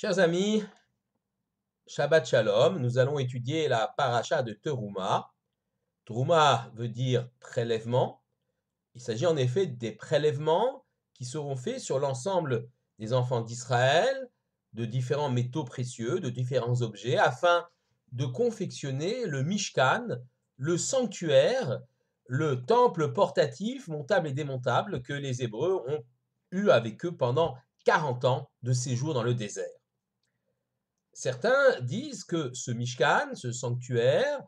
Chers amis, Shabbat Shalom, nous allons étudier la paracha de Teruma. Teruma veut dire prélèvement. Il s'agit en effet des prélèvements qui seront faits sur l'ensemble des enfants d'Israël, de différents métaux précieux, de différents objets, afin de confectionner le Mishkan, le sanctuaire, le temple portatif, montable et démontable que les Hébreux ont eu avec eux pendant 40 ans de séjour dans le désert. Certains disent que ce Mishkan, ce sanctuaire,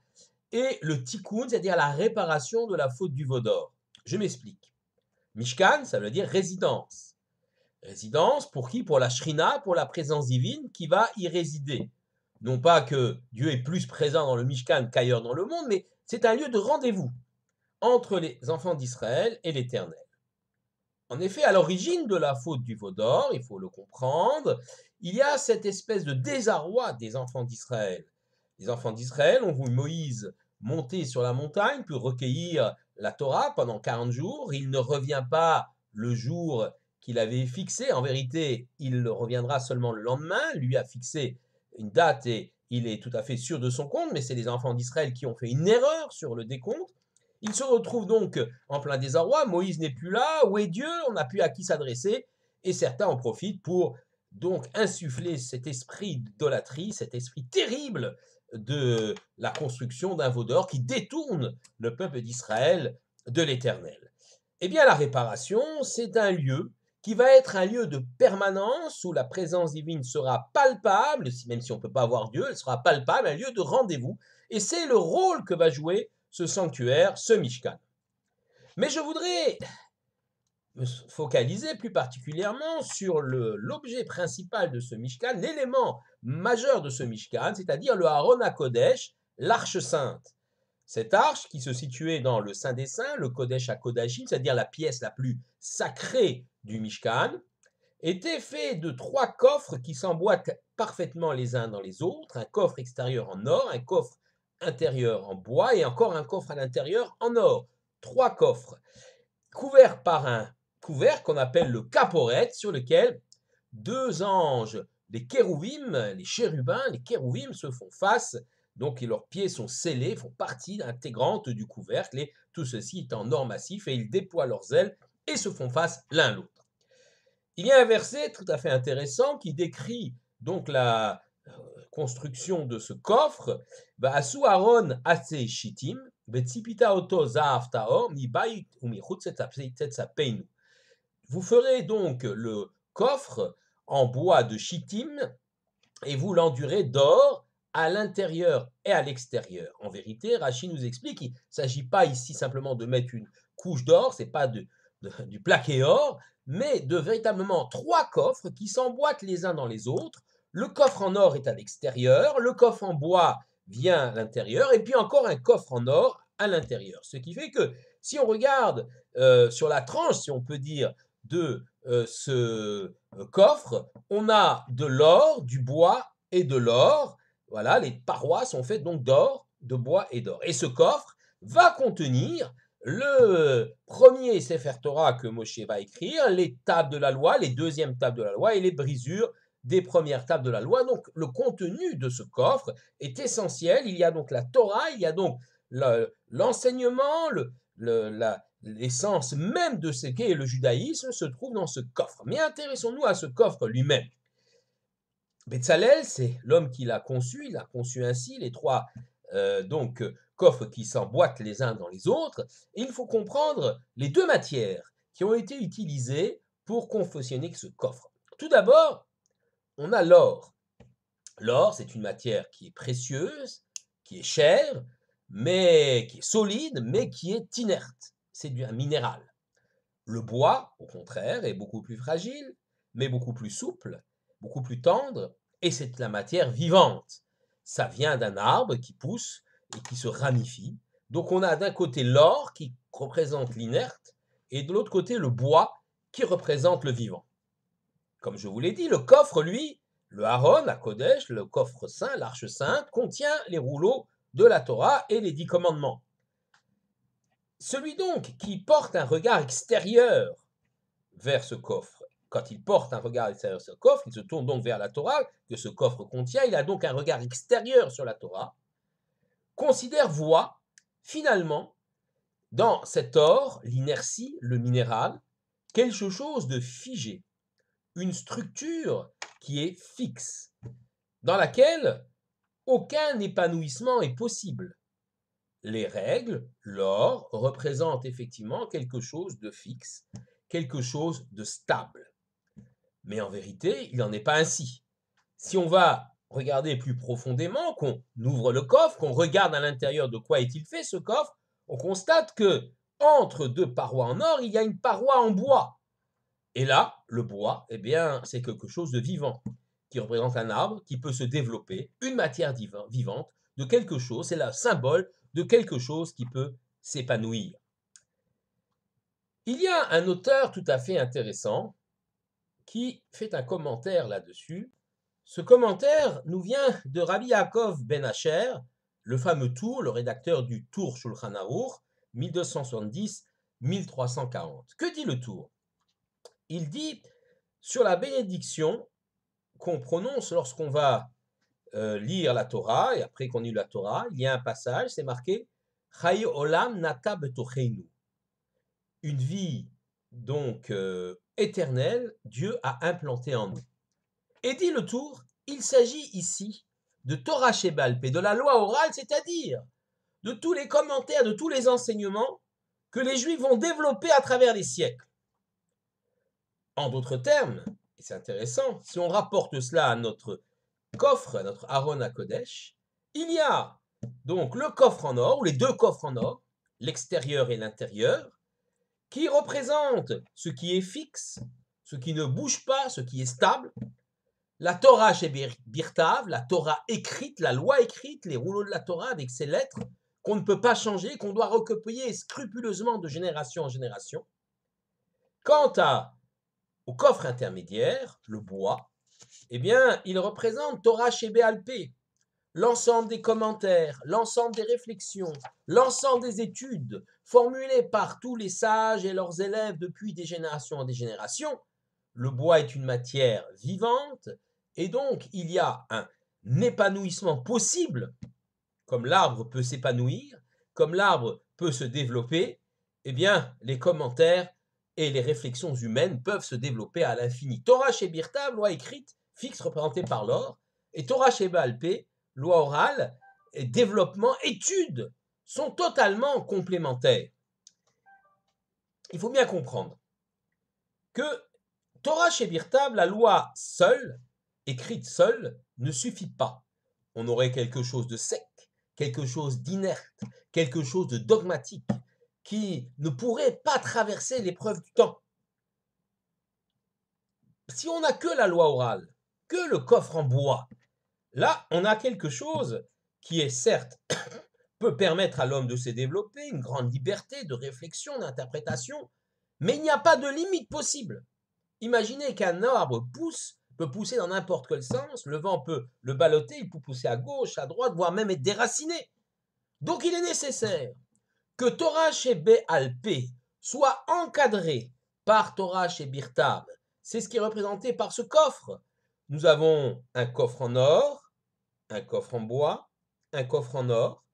est le tikkun, c'est-à-dire la réparation de la faute du veau d'or. Je m'explique. Mishkan, ça veut dire résidence. Résidence pour qui? Pour la Shrina, pour la présence divine qui va y résider. Non pas que Dieu est plus présent dans le Mishkan qu'ailleurs dans le monde, mais c'est un lieu de rendez-vous entre les enfants d'Israël et l'Éternel. En effet, à l'origine de la faute du veau d'or, il faut le comprendre, il y a cette espèce de désarroi des enfants d'Israël. Les enfants d'Israël ont vu Moïse monter sur la montagne pour recueillir la Torah pendant 40 jours. Il ne revient pas le jour qu'il avait fixé. En vérité, il reviendra seulement le lendemain. Lui a fixé une date et il est tout à fait sûr de son compte, mais c'est les enfants d'Israël qui ont fait une erreur sur le décompte. Il se retrouve donc en plein désarroi, Moïse n'est plus là, où est Dieu? On n'a plus à qui s'adresser, et certains en profitent pour donc insuffler cet esprit d'idolâtrie, cet esprit terrible de la construction d'un veau d'or qui détourne le peuple d'Israël de l'Éternel. Eh bien, la réparation, c'est un lieu qui va être un lieu de permanence où la présence divine sera palpable, même si on ne peut pas voir Dieu, elle sera palpable, un lieu de rendez-vous, et c'est le rôle que va jouer ce sanctuaire, ce Mishkan. Mais je voudrais me focaliser plus particulièrement sur l'objet principal de ce Mishkan, l'élément majeur de ce Mishkan, c'est-à-dire le Aron HaKodesh, l'arche sainte. Cette arche qui se situait dans le Saint des Saints, le Kodesh HaKodashim, c'est-à-dire la pièce la plus sacrée du Mishkan, était fait de 3 coffres qui s'emboîtent parfaitement les uns dans les autres, un coffre extérieur en or, un coffre intérieur en bois et encore un coffre à l'intérieur en or. 3 coffres couverts par un couvercle qu'on appelle le caporet, sur lequel 2 anges, les kérouvim, les chérubins, les kérouvim se font face, donc leurs pieds sont scellés, font partie intégrante du couvercle, et tout ceci est en or massif, et ils déploient leurs ailes et se font face l'un l'autre. Il y a un verset tout à fait intéressant qui décrit donc la construction de ce coffre. Asu Aaron atse shitim, betzipita oto zaav taor, mi bayit ou mi chutz tetzapeinu. Vous ferez donc le coffre en bois de shittim et vous l'endurez d'or à l'intérieur et à l'extérieur. En vérité, Rashi nous explique qu'il ne s'agit pas ici simplement de mettre une couche d'or, ce n'est pas du plaqué or, mais de véritablement 3 coffres qui s'emboîtent les uns dans les autres. Le coffre en or est à l'extérieur, le coffre en bois vient à l'intérieur, et puis encore un coffre en or à l'intérieur. Ce qui fait que si on regarde sur la tranche, si on peut dire, de ce coffre, on a de l'or, du bois et de l'or. Voilà, les parois sont faites donc d'or, de bois et d'or. Et ce coffre va contenir le premier Sefer Torah que Moshe va écrire, les tables de la loi, les deuxièmes tables de la loi et les brisures des premières tables de la loi. Donc le contenu de ce coffre est essentiel. Il y a donc la Torah, il y a donc l'enseignement, l'essence même de ce qu'est le judaïsme se trouve dans ce coffre. Mais intéressons-nous à ce coffre lui-même. Betzalel, c'est l'homme qui l'a conçu, il a conçu ainsi les 3 coffres qui s'emboîtent les uns dans les autres, et il faut comprendre les 2 matières qui ont été utilisées pour confectionner ce coffre. Tout d'abord, on a l'or. L'or, c'est une matière qui est précieuse, qui est chère, mais qui est solide, mais qui est inerte. C'est un minéral. Le bois, au contraire, est beaucoup plus fragile, mais beaucoup plus souple, beaucoup plus tendre, et c'est la matière vivante. Ça vient d'un arbre qui pousse et qui se ramifie. Donc on a d'un côté l'or qui représente l'inerte, et de l'autre côté le bois qui représente le vivant. Comme je vous l'ai dit, le coffre, lui, le Aaron, la Kodesh, le coffre saint, l'arche sainte, contient les rouleaux de la Torah et les 10 commandements. Celui donc qui porte un regard extérieur vers ce coffre, quand il porte un regard extérieur sur ce coffre, il se tourne donc vers la Torah, que ce coffre contient, il a donc un regard extérieur sur la Torah, considère, voit, finalement, dans cet or, l'inertie, le minéral, quelque chose de figé, une structure qui est fixe, dans laquelle aucun épanouissement est possible. Les règles, l'or, représentent effectivement quelque chose de fixe, quelque chose de stable. Mais en vérité, il n'en est pas ainsi. Si on va regarder plus profondément, qu'on ouvre le coffre, qu'on regarde à l'intérieur de quoi est-il fait ce coffre, on constate que entre deux parois en or, il y a une paroi en bois. Et là, le bois, eh bien, c'est quelque chose de vivant, qui représente un arbre qui peut se développer, une matière vivante, de quelque chose, c'est le symbole de quelque chose qui peut s'épanouir. Il y a un auteur tout à fait intéressant qui fait un commentaire là-dessus. Ce commentaire nous vient de Rabbi Yaakov Ben Asher, le fameux Tour, le rédacteur du Tour Shulchan Aruch, 1270-1340. Que dit le Tour? Il dit sur la bénédiction qu'on prononce lorsqu'on va lire la Torah, et après qu'on lit la Torah, il y a un passage, c'est marqué Chaye Olam Nata Betocheinu. Une vie donc éternelle, Dieu a implanté en nous. Et dit le Tour, il s'agit ici de Torah Sheba'al Peh, de la loi orale, c'est-à-dire de tous les commentaires, de tous les enseignements que les Juifs vont développer à travers les siècles. En d'autres termes, et c'est intéressant, si on rapporte cela à notre coffre, à notre Aron HaKodesh, il y a donc le coffre en or, ou les deux coffres en or, l'extérieur et l'intérieur, qui représentent ce qui est fixe, ce qui ne bouge pas, ce qui est stable, la Torah chez Birtav, la Torah écrite, la loi écrite, les rouleaux de la Torah avec ses lettres, qu'on ne peut pas changer, qu'on doit recopier scrupuleusement de génération en génération. Quant au coffre intermédiaire, le bois, eh bien, il représente Torah Sheba'al Peh, l'ensemble des commentaires, l'ensemble des réflexions, l'ensemble des études formulées par tous les sages et leurs élèves depuis des générations en des générations. Le bois est une matière vivante et donc il y a un épanouissement possible, comme l'arbre peut s'épanouir, comme l'arbre peut se développer, eh bien, les commentaires et les réflexions humaines peuvent se développer à l'infini. Torah chez Birtav, loi écrite, fixe représentée par l'or, et Torah chez Ba'al Peh, loi orale, et développement, études, sont totalement complémentaires. Il faut bien comprendre que Torah chez Birtav, la loi seule, écrite seule, ne suffit pas. On aurait quelque chose de sec, quelque chose d'inerte, quelque chose de dogmatique, qui ne pourrait pas traverser l'épreuve du temps. Si on n'a que la loi orale, que le coffre en bois, là, on a quelque chose qui est certes peut permettre à l'homme de se développer, une grande liberté de réflexion, d'interprétation, mais il n'y a pas de limite possible. Imaginez qu'un arbre peut pousser dans n'importe quel sens, le vent peut le balloter, il peut pousser à gauche, à droite, voire même être déraciné. Donc il est nécessaire que Torah chez Ba'al Peh soit encadré par Torah chez Birtav. C'est ce qui est représenté par ce coffre. Nous avons un coffre en or, un coffre en bois, un coffre en or.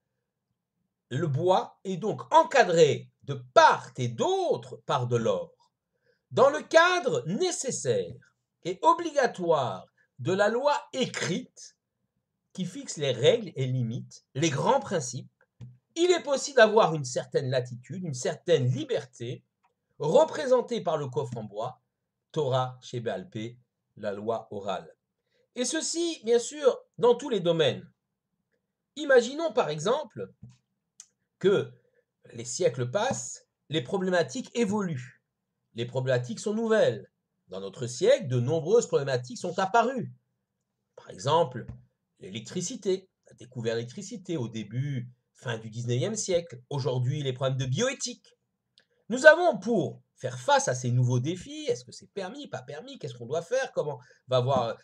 Le bois est donc encadré de part et d'autre par de l'or. Dans le cadre nécessaire et obligatoire de la loi écrite qui fixe les règles et limites, les grands principes, il est possible d'avoir une certaine latitude, une certaine liberté, représentée par le coffre en bois, Torah chez Ba'al Peh, la loi orale. Et ceci, bien sûr, dans tous les domaines. Imaginons par exemple que les siècles passent, les problématiques évoluent, les problématiques sont nouvelles. Dans notre siècle, de nombreuses problématiques sont apparues. Par exemple, l'électricité, on a découvert l'électricité au début, fin du 19e siècle. Aujourd'hui, les problèmes de bioéthique. Nous avons, pour faire face à ces nouveaux défis, est-ce que c'est permis, pas permis, qu'est-ce qu'on doit faire, comment va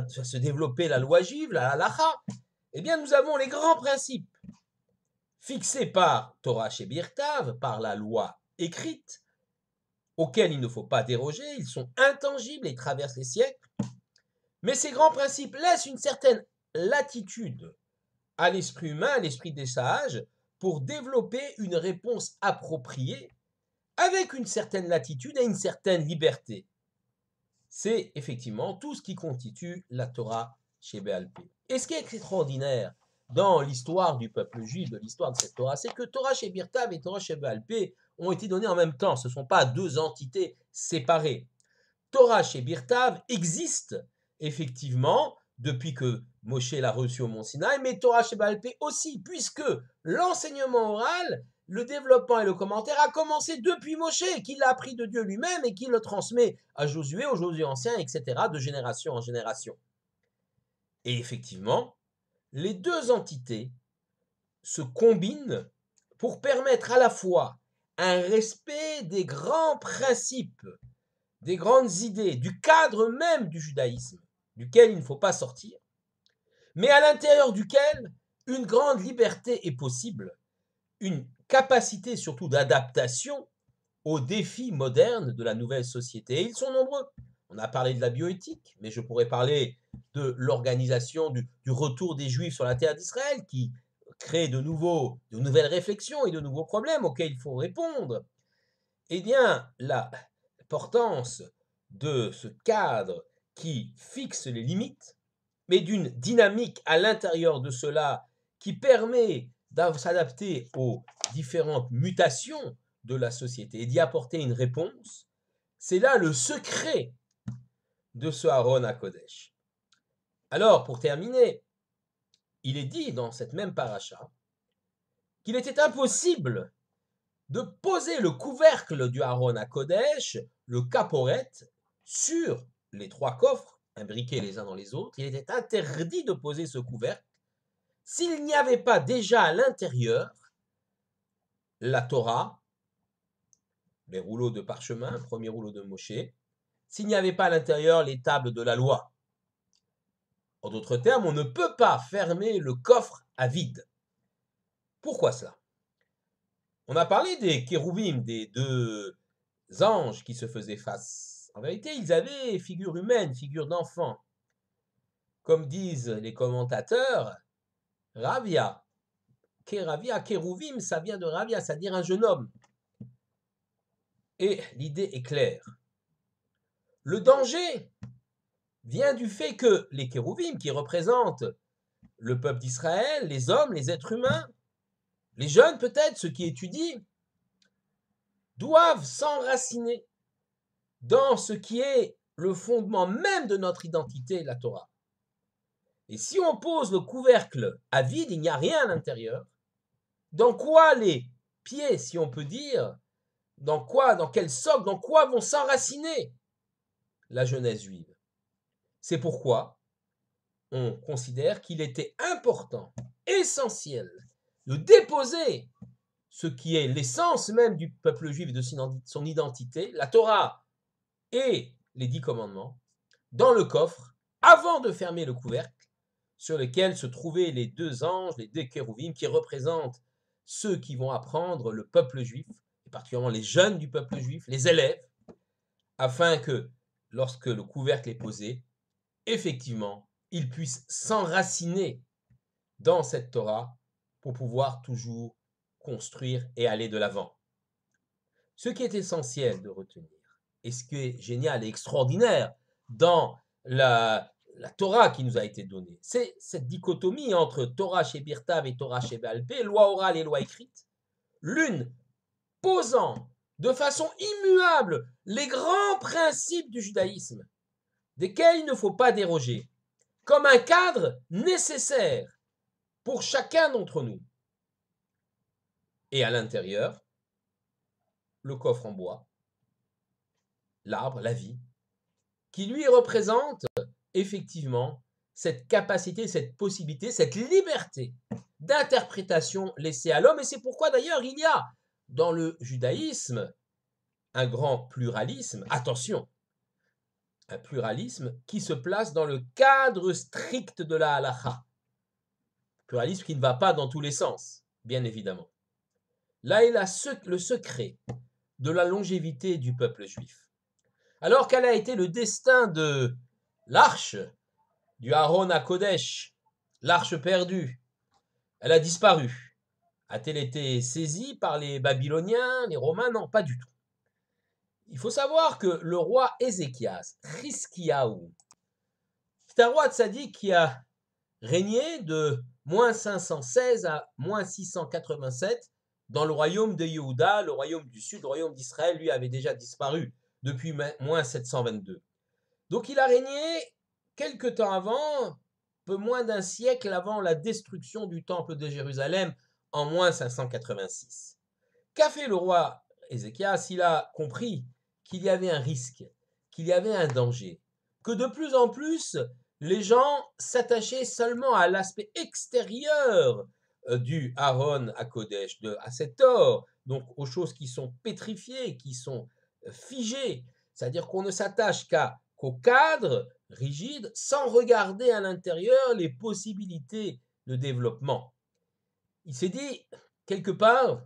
se développer la loi juive, la halacha, eh bien, nous avons les grands principes fixés par Torah chez Birtav, par la loi écrite, auxquels il ne faut pas déroger, ils sont intangibles et traversent les siècles, mais ces grands principes laissent une certaine latitude à l'esprit humain, à l'esprit des sages, pour développer une réponse appropriée avec une certaine latitude et une certaine liberté. C'est effectivement tout ce qui constitue la Torah Sheba'al Peh. Et ce qui est extraordinaire dans l'histoire du peuple juif, de l'histoire de cette Torah, c'est que Torah Shebirtav et Torah Sheba'al Peh ont été donnés en même temps. Ce ne sont pas deux entités séparées. Torah Shebirtav existe effectivement depuis que Moshe l'a reçu au mont Sinaï, mais Torah Sheba'al Peh aussi, puisque l'enseignement oral, le développement et le commentaire a commencé depuis Moshe, qui l'a appris de Dieu lui-même et qui le transmet à Josué, au Josué ancien, etc., de génération en génération. Et effectivement, les deux entités se combinent pour permettre à la fois un respect des grands principes, des grandes idées, du cadre même du judaïsme, duquel il ne faut pas sortir, mais à l'intérieur duquel une grande liberté est possible, une capacité surtout d'adaptation aux défis modernes de la nouvelle société. Et ils sont nombreux. On a parlé de la bioéthique, mais je pourrais parler de l'organisation du retour des Juifs sur la terre d'Israël, qui crée de nouvelles réflexions et de nouveaux problèmes auxquels il faut répondre. Eh bien, l'importance de ce cadre qui fixe les limites, mais d'une dynamique à l'intérieur de cela qui permet de s'adapter aux différentes mutations de la société et d'y apporter une réponse, c'est là le secret de ce Aaron HaKodesh. Alors, pour terminer, il est dit dans cette même paracha qu'il était impossible de poser le couvercle du Aaron HaKodesh, le caporet, sur les trois coffres, imbriqués les uns dans les autres. Il était interdit de poser ce couvercle s'il n'y avait pas déjà à l'intérieur la Torah, les rouleaux de parchemin, premier rouleau de Moshe, s'il n'y avait pas à l'intérieur les tables de la loi. En d'autres termes, on ne peut pas fermer le coffre à vide. Pourquoi cela? On a parlé des kérouvim, des deux anges qui se faisaient face. En vérité, ils avaient figure humaine, figure d'enfant. Comme disent les commentateurs, Ravia, Keravia, kérouvim, ça vient de Ravia, c'est-à-dire un jeune homme. Et l'idée est claire. Le danger vient du fait que les kérouvim, qui représentent le peuple d'Israël, les hommes, les êtres humains, les jeunes peut-être, ceux qui étudient, doivent s'enraciner dans ce qui est le fondement même de notre identité, la Torah. Et si on pose le couvercle à vide, il n'y a rien à l'intérieur. Dans quoi les pieds, si on peut dire, dans quel socle, dans quoi vont s'enraciner la jeunesse juive? C'est pourquoi on considère qu'il était important, essentiel, de déposer ce qui est l'essence même du peuple juif et de son identité, la Torah et les 10 commandements, dans le coffre, avant de fermer le couvercle, sur lequel se trouvaient les deux anges, les deux kérouvim, qui représentent ceux qui vont apprendre le peuple juif, et particulièrement les jeunes du peuple juif, les élèves, afin que, lorsque le couvercle est posé, effectivement, ils puissent s'enraciner dans cette Torah pour pouvoir toujours construire et aller de l'avant. Ce qui est essentiel de retenir, et ce qui est génial et extraordinaire dans la Torah qui nous a été donnée, c'est cette dichotomie entre Torah Shebirtav et Torah Sheba'al Peh, loi orale et loi écrite, l'une posant de façon immuable les grands principes du judaïsme, desquels il ne faut pas déroger, comme un cadre nécessaire pour chacun d'entre nous. Et à l'intérieur, le coffre en bois, l'arbre, la vie, qui lui représente effectivement cette capacité, cette possibilité, cette liberté d'interprétation laissée à l'homme. Et c'est pourquoi d'ailleurs il y a dans le judaïsme un grand pluralisme, attention, un pluralisme qui se place dans le cadre strict de la halakha. Pluralisme qui ne va pas dans tous les sens, bien évidemment. Là est le secret de la longévité du peuple juif. Alors quel a été le destin de l'arche du Aaron à Kodesh, l'arche perdue? Elle a disparu. A-t-elle été saisie par les Babyloniens, les Romains? Non, pas du tout. Il faut savoir que le roi Ézéchias, Hiskiaou, c'est un roi tzaddik qui a régné de moins 516 à moins 687 dans le royaume de Yehuda, le royaume du sud, le royaume d'Israël, lui avait déjà disparu depuis moins 722. Donc il a régné quelque temps avant, peu moins d'un siècle avant la destruction du temple de Jérusalem en moins 586. Qu'a fait le roi Ézéchias? Il a compris qu'il y avait un risque, qu'il y avait un danger, que de plus en plus les gens s'attachaient seulement à l'aspect extérieur du Aaron à Kodesh, à cet or, donc aux choses qui sont pétrifiées, qui sont figées, c'est-à-dire qu'on ne s'attache qu'au cadre rigide sans regarder à l'intérieur les possibilités de développement. Il s'est dit, quelque part,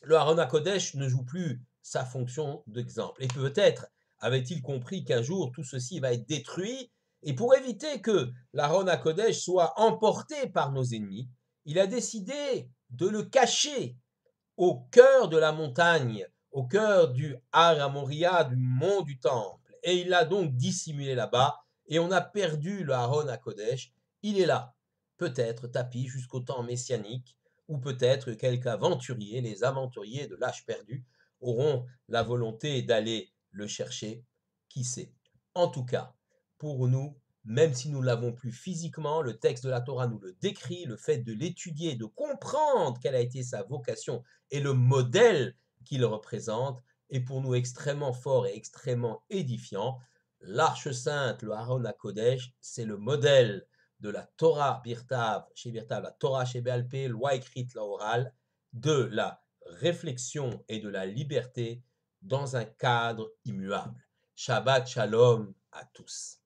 le Aaron HaKodesh ne joue plus sa fonction d'exemple. Et peut-être avait-il compris qu'un jour tout ceci va être détruit. Et pour éviter que l'Aaron HaKodesh soit emporté par nos ennemis, il a décidé de le cacher au cœur de la montagne, au cœur du Har HaMoriah, du mont du temple. Et il l'a donc dissimulé là-bas. Et on a perdu le Aaron HaKodesh. Il est là, peut-être tapis jusqu'au temps messianique, ou peut-être quelques aventuriers, les aventuriers de l'âge perdu, auront la volonté d'aller le chercher, qui sait. En tout cas, pour nous, même si nous ne l'avons plus physiquement, le texte de la Torah nous le décrit, le fait de l'étudier, de comprendre quelle a été sa vocation et le modèle qu'il représente est pour nous extrêmement fort et extrêmement édifiant. L'Arche Sainte, le Aaron HaKodesh, c'est le modèle de la Torah Birtav, chez Birtav, la Torah chez Béalpé, loi écrite, la orale, de la réflexion et de la liberté dans un cadre immuable. Shabbat Shalom à tous.